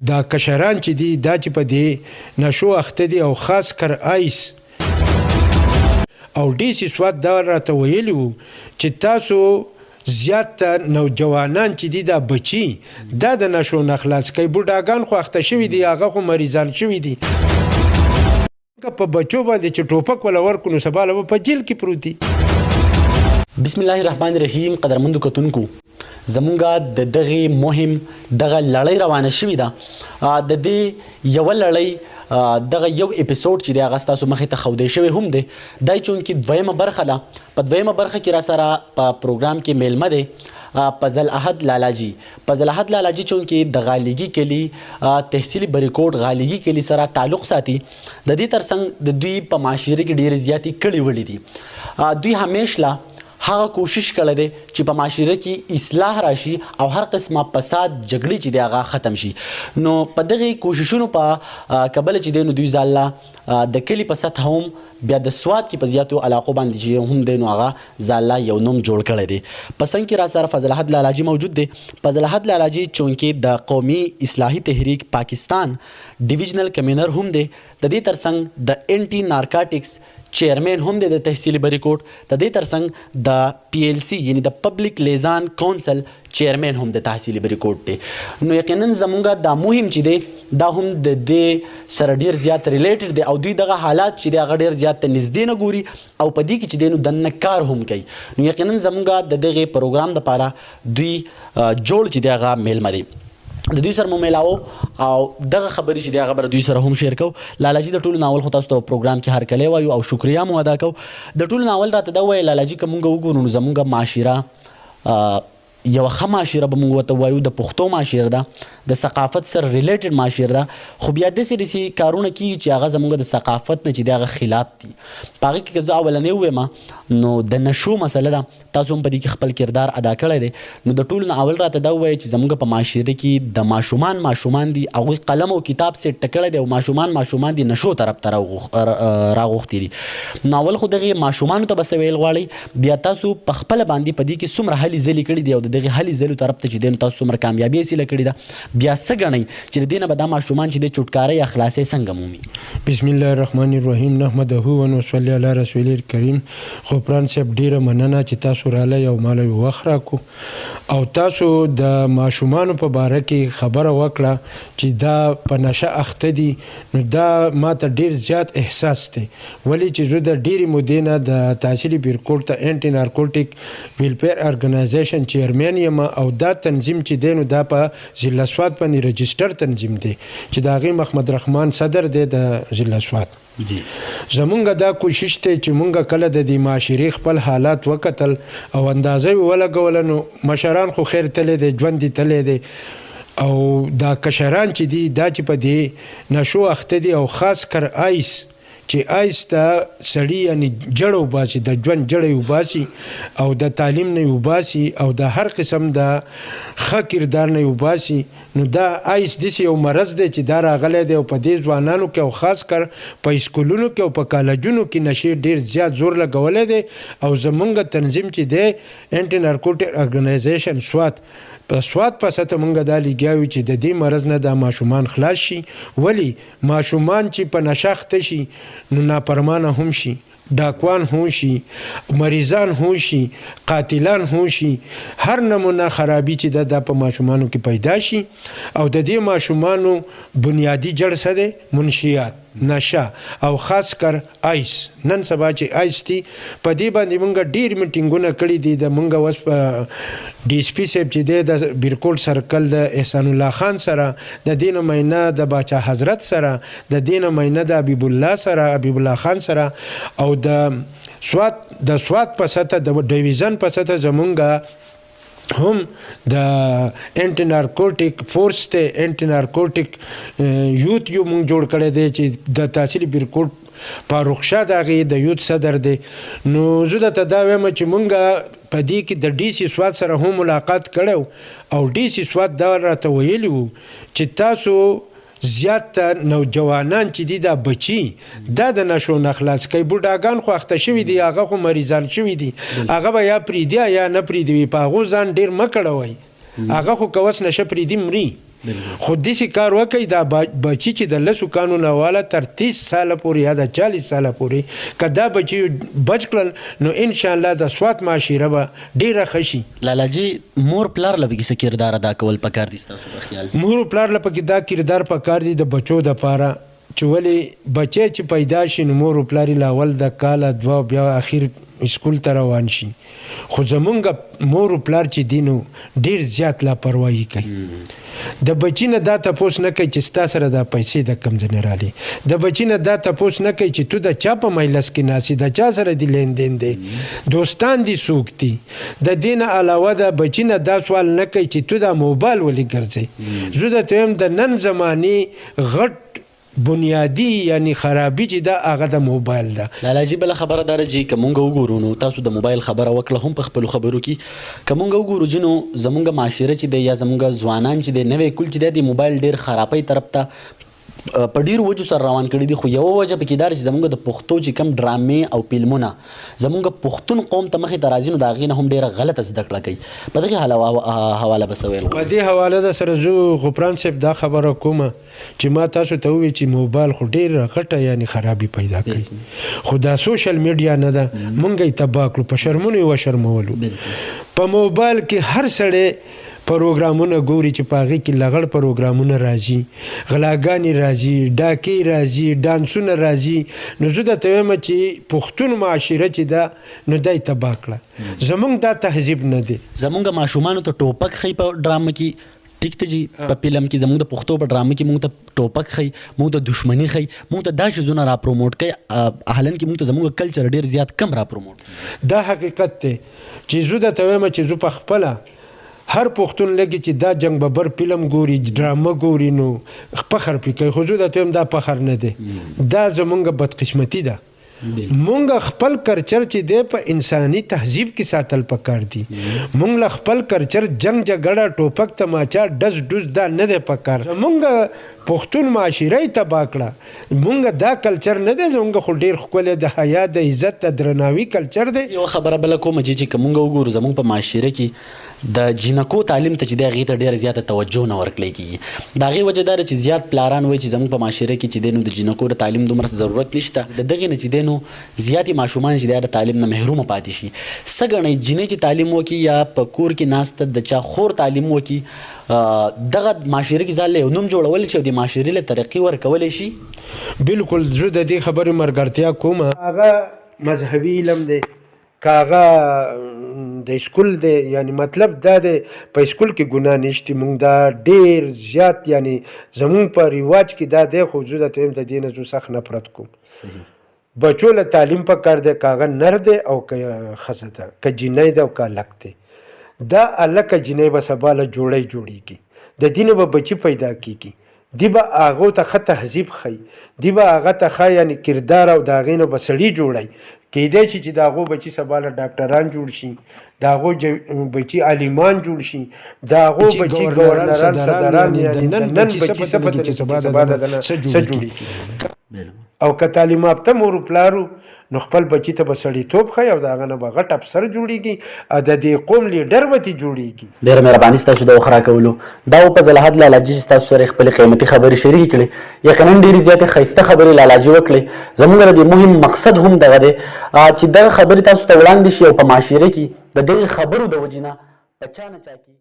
دا کشران چې دي دا چې په دې نشو اخته دي او خاص کر آیس او ډي سي سواد دا راته ویلي وو چې تاسو زیات نوجوانان چې دي دا بچي دا د نشو نه خلاص کوي. بوډاګان خو اخته شوي دي، هغه خو مریضان شوي دي. په بچو باندې چې ټوپک ولا ورکو نو سبا به په جیل کې پروت دي. بسم الله الرحمن الرحیم. قدرمندو کتونکو، زمونږه د دغه مهم دغه لړۍ روانه شوې ده. د دې یو لړۍ دغه یو اپیسوډ چې د هغه ستاسو مخې ته ښودی شوی هم دی، دا چونکې دویمه برخه ده. په دویمه برخه کې را سره په پروګرام کې میلمه دی فضل احد لالاجی. فضل احد لالاجی چونکې د غالیګي کلي تحصیلي بریکوټ غالیګي کلي سره تعلق ساتي، د دې ترڅنګ د دوی په معاشره کې ډېرې زیاتې کړې وړې دي. دوی همیشه هغه کوشش کړی دی چې په معاشره کې اصلاح راشي او هر قسمه فساد جګړې چې دی هغه ختم شي. نو په دغه کوششونو په کبله چې دی نو دوی ځاله د کلي په سطح هم بیا د سواد کې په زیاتو علاقو باندې چې هم دی نو هغه ځاله یو نوم جوړ کړی دی. په څنګ کې را سره فضل احد لالاجي موجود دی. فضل احد لالاجي چونکې د قومي اصلاحي تحریک پاکستان ډیویژنل کمینر هم دی، د دې ترڅنګ د انټي نارکاټکس چیرمین هم دی د تحصیلي بریکوټ، د دې ترڅنګ د PLC یعنی د پبلک لیزان کونسل چیرمین هم د تحصیلي بریکوټ دی. نو یقینا زمونږه دا مهم چې دی دا هم د دې سره ډیر زیات ریلیټډ دی او دوی دغه حالات چې دی هغه ډیر زیات ته نږدې نه ګوري او په دې کې چې دی نو دننه کار هم کوي. نو یقینا زمونږه د دغه پروګرام دپاره دوی جوړ چې دی هغه میلمه دی. د دوی سره مو میلاو او دغه خبرې چې دی هغه به دوی سره هم شیر کوو. لالاجي د ټولو ناول خو تاسو ته پروګرام کې هرکلی وایو او شکریا مو ادا کوو. د ټولو ناول راته دا وایي لالاجي که مونږ وګورو نو زمونږه معاشره یو ښه معاشره به مونږ ورته وایو، د پښتو معاشره ده، د ثقافت سره ریلیټډ معاشره ده. خو بیا داسې کارونه کېږي چې هغه زمونږ د ثقافت نه چې دی هغه خلاف دي. په هغې کې که زه اولنۍ ووایم نو د نشو مسله ده، تاسو هم په دې کې خپل کردار ادا کړی دی. نو د ټولو نه اول راته دا ووایي چې زمونږ په معاشره کې د ماشومان دي، هغوی قلم او کتاب سیټ ټکړی دی او ماشومان دي نشو طرف ته راغوښتي دي. نو اول خو دغې ماشومانو ته به څه ویل غواړئ، بیا تاسو په خپله باندې په دې کې څومره هلې ځلې کړي دي او د دغې هلې ځلو طرف ته چې دی نو تاسو څومره کامیابي حاصله کړې ده، بیا څه ګڼئ چې د دې نه به دا ماشومان چې دی چوټکارۍ یا خلاصۍ څنګه مومي. بسم الله الرحمن الرحیم. نحمده ونصلي علی رسول الکریم. غفران صاحب ډیره مننه چې تاسو رالی او ماله یو وخت راکو او تاسو د ماشومانو په باره کې خبره وکړه چې دا په نشه اخته دي. نو دا ماته ډیر زیات احساس دی، ولې چې زه د ډیرې مودې نه د تحصیلي بریکوټ ته انټي نارکوټیک ویلفیر ارګنایزیشن چیرمین یم او دا تنظیم چې دی نو دا په ضلع سوات باندې رجسټر تنظیم دی چې د هغې محمد رحمان صدر دی د ضلع سوات. زمونږ دا کوشش دی چې مونږ کله د دې معاشرې خپل حالات وکتل او اندازه یې ولګوله نو مشران خو خیر تلی دی، ژوند یې تلی دی او دا کشران چې دي دا چې په دې نشو اخته دي او خاص کر آیس چې آیس ته سړي یعنی جړه وباسي، د ژوند جړه یې وباسي او د تعلیم نه یې وباسي او د هر قسم د ښه کردار نه یې وباسي. نو دا آیس داسې یو مرض دی چې دا راغلی دی او په دې ځوانانو کې او خاص کر په اسکولونو کې او په کالجونو کې نشې ډېر زیات زور لګولی دی او زمونږ تنظیم چې دی انټي نارکوټیک ارګنایزیشن سوات په سوات په سطح مونږ دا لګیا یو چې د دې مرض نه دا ماشومان خلاص شي. ولې ماشومان چې په نشه اخته شي نو نافرمانه هم شي، ډاکوان هم شي، مریضان هم شي، قاتلان هم شي، هر نمونه خرابي چې دا په ماشومانو کې پیدا شي. او د دې ماشومانو بنیادی جړ څه دی؟ منشیات، نشه او خاص کر آیس. نن سبا چې آیس دي په دې باندې مونږ ډېر میټینګونه کړي دي. د مونږ اوس په DSP صاحب چې دی د بیرکوټ سرکل د احسان الله خان سره، د دې نماینه د باچا حضرت سره، د دې نماینه د حبیب الله خان سره او د سوات په سطح د ډیویژن په سطح زمونږ هم د انټي نارکوټیک فورس ته انټي نارکوټیک یوت یو مونږ جوړ کړی دی چې د تحصیلي بریکوټ فاروق شاه د هغې د یوت صدر دی. نو زه درته دا وایم چې مونږ په دې کې د DC سوات سره هم ملاقات کړی او DC سوات دا راته ویلي وو چې تاسو زیات نوجوانان چې دي دا بچي دا د نشو نه خلاص کوي. بوډاګان خو اخته شوي دي، هغه خو مریضان شوي دي، هغه به یا پرېږدي یا نه پرېږدي. په هغو ځان ډېر مه کړوئ، هغه خو که اوس نشه پرېږدي مري خو داسې کار وکړئ دا بچي چې د 10 کالو نه واله تر 30 ساله پورې یا د 40 ساله پورې که دا بچي بچ کړل نو انشاءالله د سوات معاشره به ډېره ښه شي. لالاجي مور پلار له پکې څه کردار ادا کول پکار دي ستاسو په خیال؟ مور پلار له پکې دا کردار پکار دي د بچو دپاره چې ولې بچی چې پیدا شي نو مور و پلار یې له اول د کاله دوه بیا اخر سکول ته روان شي. خو زمونږ مور و پلار چې دي نو ډېر زیات لاپرواهي کوي. د بچي نه دا تپوس نه کوي چې ستا سره دا پیسې د کوم ځای نه رالي. د بچي نه دا تپوس نه کوي چې تو د چا په مجلس کې ناستې د چا سره دې لین دی دوستان دي څوک دي. د دې نه علاوه د بچي نه دا سوال نه کوي چې تو دا موبایل ولې ګرځئ. زه درته وایم د نن زمانې غټ بنیادی یعنی خرابی چې دا هغه د موبایل ده. لالاجي بله خبره دا چې که مونږ وګورو نو تاسو د موبایل خبره وکړه هم په خپلو خبرو کې که مونږ وګورو چې نو زمونږ معاشره چې دی یا زمونږ ځوانان چې دی نوی کول چې دی د موبایل ډېر خرابۍ طرف ته په ډېرو وجو سره روان کړي دي. خو یوه وجه پکې دا چې زمونږ د پښتو چې کم ډرامې او فلمونه زمونږ پښتون قوم ته مخې ته راځي نو د هغې نه هم ډېره غلطه زده کړه کوي. په دغې حواله به څه ویل غواړئ؟ په دې حواله د سره زه غفران صاحب دا خبره کومه چې ما تاسو ته ووایي چې موبایل خو ډېره غټه یعنې خرابي پیدا کوي. خو دا سوشل میډیا نه ده مونږ یې تباه کړو په شرمونو یې وشرمولو. په موبایل کې هر سړی پروګرامونه ګوري چې په هغې کې لغړ پروګرامونه راځي غلاګانې راځي ډاکې راځي ډانسونه راځي. نو زه درته وایم چې پښتون معاشره چې ده نو دا یې تباه کړه. زمونږ دا تهذیب نه دی. زمونږ ماشومانو ته ټوپک ښیي په ډرامه کې ټیک ته جی په فلم کې زموږ د پښتو په ډرامه کې موږ ته ټوپک ښیي موږ ته دښمني ښیي موږ ته دا شیزونه را پروموټ کوي حالانکې موږ ته زموږ کلچر ډېر زیات کم را پروموټ کوي. دا حقیقت دی چې زه درته وایم چې زه په خپله هر پښتون لګي چې دا جنگ ببر فلم ګوري ډرامه ګوري نو فخر پې کوي. خو زه درته وایم دا فخر نه دی دا زمونږ بدقسمتي ده. مونږ خپل کلچر چې دی په انساني تهذیب کې ساتل پکار دي. مونږ له خپل کلچر جنگ جګړه ټوپک تماچا ډز ډوز دا نه دی پکار. مونږ پښتون معاشره یې تباه کړه. مونږ دا کلچر نه دی زمونږ خو ډېر ښکلی د حیا د عزت د درناوي کلچر دی. یوه خبره بله کومه چې که مونږ وګورو زمونږ په معاشره کې د جینکو تعلیم ته چې دی هغې ته ډېره زیاته توجه نه ورکړی کېږي. د هغې وجه دا ده چې زیات پلاران وایي چې زموږ په معاشره کې چې دی نو د جینکو د تعلیم دومره ضرورت نشته. د دغې نه چې دی نو زیاتې ماشومان چې دی د تعلیم نه محرومه پاتې شي. څه ګڼئ جینۍ چې تعلیم وکړي یا په کور کې ناسته د چا خور تعلیم وکړي دغه معاشره کې ځان له یو نوم جوړولی شي او د معاشرې له ترقي ورکولی شي؟ بلکل زه د دې خبرې ملګرتیا کومه. هغه مذهبي علم دی که هغه د اسکول دی یعنی مطلب دا دی په اسکول کې ګناه نشته. موږ دا ډېر زیات یعنی زموږ په رواج کې دا دی. خو زه درته وایم د دې نه زه سخت نفرت کوم. بچو له تعلیم پکار دی که هغه نر دی او که ښځه ده که جینۍ ده او که هلک دی. دا هلکه جینۍ به سبا له جوړیږي د دې نه به بچي پیدا کېږي. دی به هغو ته ښه تهذیب ښیي دی به هغه ته ښه یعنې کردار او د هغې نه به سړي جوړی. کیدای شي چې د هغو بچي سبا له ډاکټران جوړ شي د هغو بچي عالمان جوړ شي د هغو بچي ګورنران صدران یعنې نن بچي څه پته لګي چې سبا د نه څه جوړېږي. او که تعلیم یافته مور و پلارو نو خپل بچي ته به سړیتوب ښیي او د هغه نه به غټ افسر جوړېږي او د دې قوم لیډر به ترې جوړېږي. ډېره مهرباني ستاسو د وخت راکولو. دا و په زلحد لالاجي چې ستاسو سره خپلې قیمتي خبرې شریکې کړې یقینا ډېرې زیاتې ښایسته خبرې لالاجي وکړې. زموږ د دې مهم مقصد هم دغه دی چې دغه خبرې تاسو ته وړاندې شي او په معاشره کې د دغې خبرو د وجې نه په چا نه چا کې